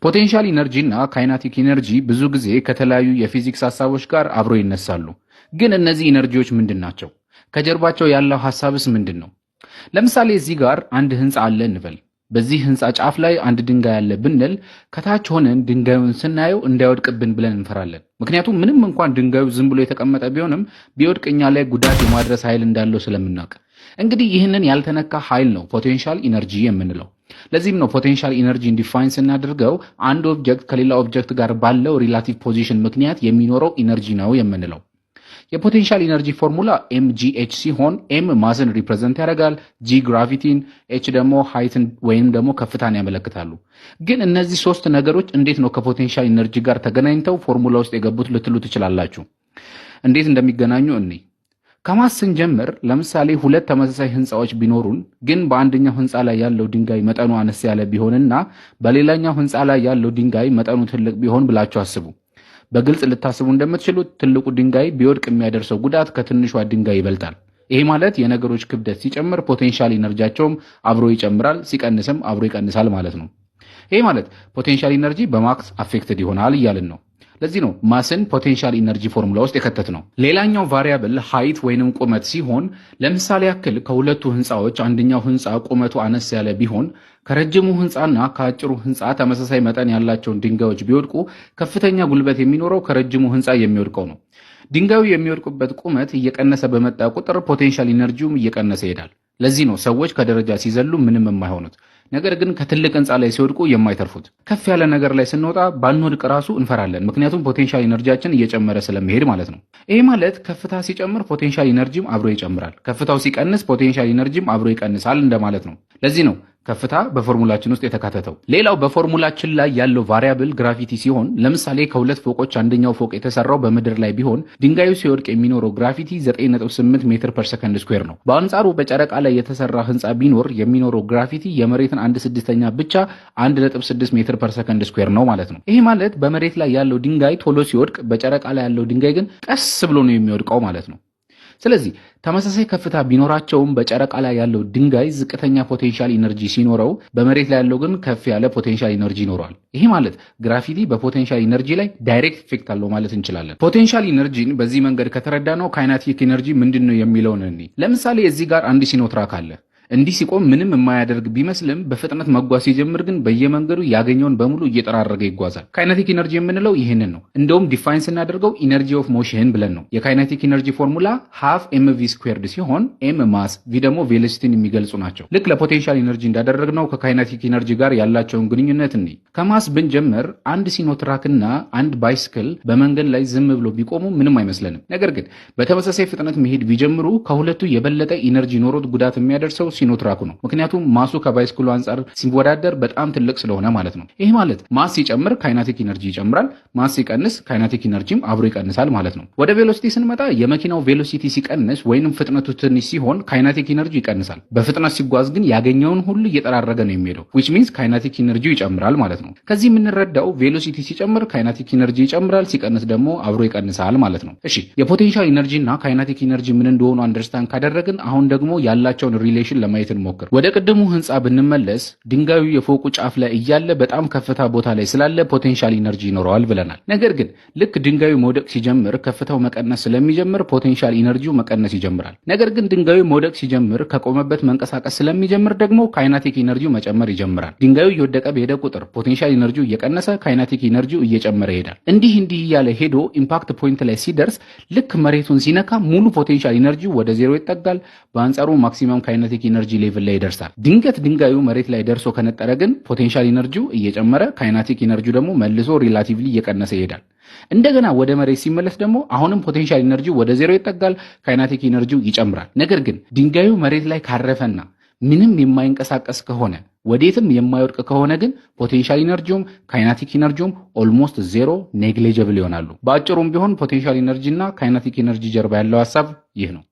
ፖቴንሻል ኢነርጂ እና ካይናቲክ ኢነርጂ ብዙ ጊዜ ከተለያዩ የፊዚክስ ሐሳቦች ጋር አብሮ ይነሳሉ። ግን እነዚህ ኢነርጂዎች ምንድናቸው? ከጀርባቸው ያለው ሐሳብስ ምንድነው? ለምሳሌ እዚህ ጋር አንድ ህንጻ አለ እንበል። በዚህ ህንጻ ጫፍ ላይ አንድ ድንጋይ አለ ብንል ከታች ሆነን ድንጋዩን ስናየው እንዳይወድቅብን ብለን እንፈራለን። ምክንያቱም ምንም እንኳን ድንጋዩ ዝም ብሎ የተቀመጠ ቢሆንም ቢወድቅ እኛ ላይ ጉዳት የማድረስ ኃይል እንዳለው ስለምናውቅ እንግዲህ ይህንን ያልተነካ ኃይል ነው ፖቴንሻል ኢነርጂ የምንለው። ለዚህም ነው ፖቴንሻል ኢነርጂን ዲፋይን ስናደርገው አንድ ኦብጀክት ከሌላ ኦብጀክት ጋር ባለው ሪላቲቭ ፖዚሽን ምክንያት የሚኖረው ኢነርጂ ነው የምንለው። የፖቴንሻል ኢነርጂ ፎርሙላ mgh ሲሆን m ማስን ሪፕሬዘንት ያደርጋል፣ g ግራቪቲን፣ h ደግሞ ሃይትን ወይንም ደግሞ ከፍታን ያመለክታሉ። ግን እነዚህ ሶስት ነገሮች እንዴት ነው ከፖቴንሻል ኢነርጂ ጋር ተገናኝተው ፎርሙላ ውስጥ የገቡት ልትሉ ትችላላችሁ። እንዴት እንደሚገናኙ እንይ። ከማስ ስንጀምር ለምሳሌ ሁለት ተመሳሳይ ህንጻዎች ቢኖሩን ግን በአንደኛው ህንጻ ላይ ያለው ድንጋይ መጠኑ አነስ ያለ ቢሆንና በሌላኛው ህንጻ ላይ ያለው ድንጋይ መጠኑ ትልቅ ቢሆን ብላችሁ አስቡ። በግልጽ ልታስቡ እንደምትችሉት ትልቁ ድንጋይ ቢወድቅ የሚያደርሰው ጉዳት ከትንሿ ድንጋይ ይበልጣል። ይሄ ማለት የነገሮች ክብደት ሲጨምር ፖቴንሻል ኢነርጂያቸውም አብሮ ይጨምራል፣ ሲቀንስም አብሮ ይቀንሳል ማለት ነው። ይሄ ማለት ፖቴንሻል ኢነርጂ በማስ አፌክትድ ይሆናል እያልን ነው። ለዚህ ነው ማስን ፖቴንሻል ኢነርጂ ፎርሙላ ውስጥ የከተት ነው። ሌላኛው ቫሪያብል ሃይት ወይንም ቁመት ሲሆን ለምሳሌ ያክል ከሁለቱ ህንጻዎች አንደኛው ህንጻ ቁመቱ አነስ ያለ ቢሆን ከረጅሙ ህንጻና ከአጭሩ ህንጻ ተመሳሳይ መጠን ያላቸውን ድንጋዮች ቢወድቁ ከፍተኛ ጉልበት የሚኖረው ከረጅሙ ህንጻ የሚወድቀው ነው። ድንጋዩ የሚወድቁበት ቁመት እየቀነሰ በመጣ ቁጥር ፖቴንሻል ኢነርጂውም እየቀነሰ ይሄዳል። ለዚህ ነው ሰዎች ከደረጃ ሲዘሉ ምንም የማይሆኑት፣ ነገር ግን ከትልቅ ህንጻ ላይ ሲወድቁ የማይተርፉት። ከፍ ያለ ነገር ላይ ስንወጣ ባንወድቅ ራሱ እንፈራለን፣ ምክንያቱም ፖቴንሻል ኢነርጂያችን እየጨመረ ስለሚሄድ ማለት ነው። ይሄ ማለት ከፍታ ሲጨምር ፖቴንሻል ኢነርጂም አብሮ ይጨምራል፣ ከፍታው ሲቀንስ ፖቴንሻል ኢነርጂም አብሮ ይቀንሳል እንደማለት ነው። ለዚህ ነው ከፍታ በፎርሙላችን ውስጥ የተካተተው። ሌላው በፎርሙላችን ላይ ያለው ቫሪያብል ግራቪቲ ሲሆን ለምሳሌ ከሁለት ፎቆች አንደኛው ፎቅ የተሰራው በምድር ላይ ቢሆን ድንጋዩ ሲወድቅ የሚኖረው ግራቪቲ 9.8 ሜትር ፐር ሰከንድ ስኩዌር ነው። በአንጻሩ በጨረቃ ላይ የተሰራ ህንጻ ቢኖር የሚኖረው ግራቪቲ የመሬትን 1/6 ብቻ 1.6 ሜትር ፐር ሰከንድ ስኩዌር ነው ማለት ነው። ይሄ ማለት በመሬት ላይ ያለው ድንጋይ ቶሎ ሲወድቅ፣ በጨረቃ ላይ ያለው ድንጋይ ግን ቀስ ብሎ ነው የሚወድቀው ማለት ነው። ስለዚህ ተመሳሳይ ከፍታ ቢኖራቸውም በጨረቃ ላይ ያለው ድንጋይ ዝቅተኛ ፖቴንሻል ኢነርጂ ሲኖረው በመሬት ላይ ያለው ግን ከፍ ያለ ፖቴንሻል ኢነርጂ ይኖረዋል። ይሄ ማለት ግራቪቲ በፖቴንሻል ኢነርጂ ላይ ዳይሬክት ኢፌክት አለው ማለት እንችላለን። ፖቴንሻል ኢነርጂን በዚህ መንገድ ከተረዳነው ካይናቲክ ኢነርጂ ምንድነው የሚለውን እንይ። ለምሳሌ እዚህ ጋር አንድ ሲኖትራክ አለ። እንዲህ ሲቆም ምንም የማያደርግ ቢመስልም በፍጥነት መጓዝ ሲጀምር ግን በየመንገዱ ያገኘውን በሙሉ እየጠራረገ ይጓዛል። ካይነቲክ ኢነርጂ የምንለው ይህንን ነው። እንደውም ዲፋይን ስናደርገው ኢነርጂ ኦፍ ሞሽን ብለን ነው። የካይነቲክ ኢነርጂ ፎርሙላ ሃፍ ኤምቪ ስኩዌርድ ሲሆን ኤም ማስ፣ ቪ ደግሞ ቬሎሲቲን የሚገልጹ ናቸው። ልክ ለፖቴንሻል ኢነርጂ እንዳደረግነው ከካይነቲክ ኢነርጂ ጋር ያላቸውን ግንኙነት እንይ። ከማስ ብንጀምር አንድ ሲኖትራክና አንድ ባይስክል በመንገድ ላይ ዝም ብሎ ቢቆሙ ምንም አይመስለንም። ነገር ግን በተመሳሳይ ፍጥነት መሄድ ቢጀምሩ ከሁለቱ የበለጠ ኢነርጂ ኖሮት ጉዳት የሚያደርሰው ሲኖትራኩ ነው። ምክንያቱም ማሱ ከባይስክሉ አንጻር ሲወዳደር በጣም ትልቅ ስለሆነ ማለት ነው። ይሄ ማለት ማስ ሲጨምር ካይናቲክ ኢነርጂ ይጨምራል፣ ማስ ሲቀንስ ካይናቲክ ኢነርጂም አብሮ ይቀንሳል ማለት ነው። ወደ ቬሎሲቲ ስንመጣ የመኪናው ቬሎሲቲ ሲቀንስ ወይንም ፍጥነቱ ትንሽ ሲሆን ካይናቲክ ኢነርጂ ይቀንሳል። በፍጥነት ሲጓዝ ግን ያገኘውን ሁሉ እየጠራረገ ነው የሚሄደው which means ካይናቲክ ኢነርጂ ይጨምራል ማለት ነው። ከዚህ የምንረዳው ቬሎሲቲ ሲጨምር ካይናቲክ ኢነርጂ ይጨምራል፣ ሲቀንስ ደግሞ አብሮ ይቀንሳል ማለት ነው። እሺ የፖቴንሻል ኢነርጂ እና ካይናቲክ ኢነርጂ ምን እንደሆኑ አንደርስታንድ ካደረግን አሁን ደግሞ ያላቸውን ሪሌሽን ለማየት እንሞክር። ወደ ቅድሙ ህንጻ ብንመለስ ድንጋዩ የፎቁ ጫፍ ላይ እያለ በጣም ከፍታ ቦታ ላይ ስላለ ፖቴንሻል ኢነርጂ ይኖረዋል ብለናል። ነገር ግን ልክ ድንጋዩ መውደቅ ሲጀምር ከፍታው መቀነስ ስለሚጀምር ፖቴንሻል ኢነርጂው መቀነስ ይጀምራል። ነገር ግን ድንጋዩ መውደቅ ሲጀምር ከቆመበት መንቀሳቀስ ስለሚጀምር ደግሞ ካይናቲክ ኢነርጂው መጨመር ይጀምራል። ድንጋዩ እየወደቀ በሄደ ቁጥር ፖቴንሻል ኢነርጂው እየቀነሰ ካይናቲክ ኢነርጂው እየጨመረ ይሄዳል። እንዲህ እያለ ሄዶ ኢምፓክት ፖይንት ላይ ሲደርስ ልክ መሬቱን ሲነካ ሙሉ ፖቴንሻል ኢነርጂው ወደ ዜሮ ይጠጋል። በአንጻሩ ማክሲመም ካይናቲክ ኢነርጂ ሌቭል ላይ ይደርሳል። ድንገት ድንጋዩ መሬት ላይ ደርሶ ከነጠረ ግን ፖቴንሻል ኢነርጂው እየጨመረ ካይናቲክ ኢነርጂው ደግሞ መልሶ ሪላቲቭሊ እየቀነሰ ይሄዳል። እንደገና ወደ መሬት ሲመለስ ደግሞ አሁንም ፖቴንሻል ኢነርጂው ወደ ዜሮ ይጠጋል፣ ካይናቲክ ኢነርጂው ይጨምራል። ነገር ግን ድንጋዩ መሬት ላይ ካረፈና ምንም የማይንቀሳቀስ ከሆነ ወዴትም የማይወድቅ ከሆነ ግን ፖቴንሻል ኢነርጂውም ካይናቲክ ኢነርጂውም ኦልሞስት ዜሮ ኔግሊጂብል ይሆናሉ። በአጭሩም ቢሆን ፖቴንሻል ኢነርጂ እና ካይናቲክ ኢነርጂ ጀርባ ያለው ሐሳብ ይህ ነው።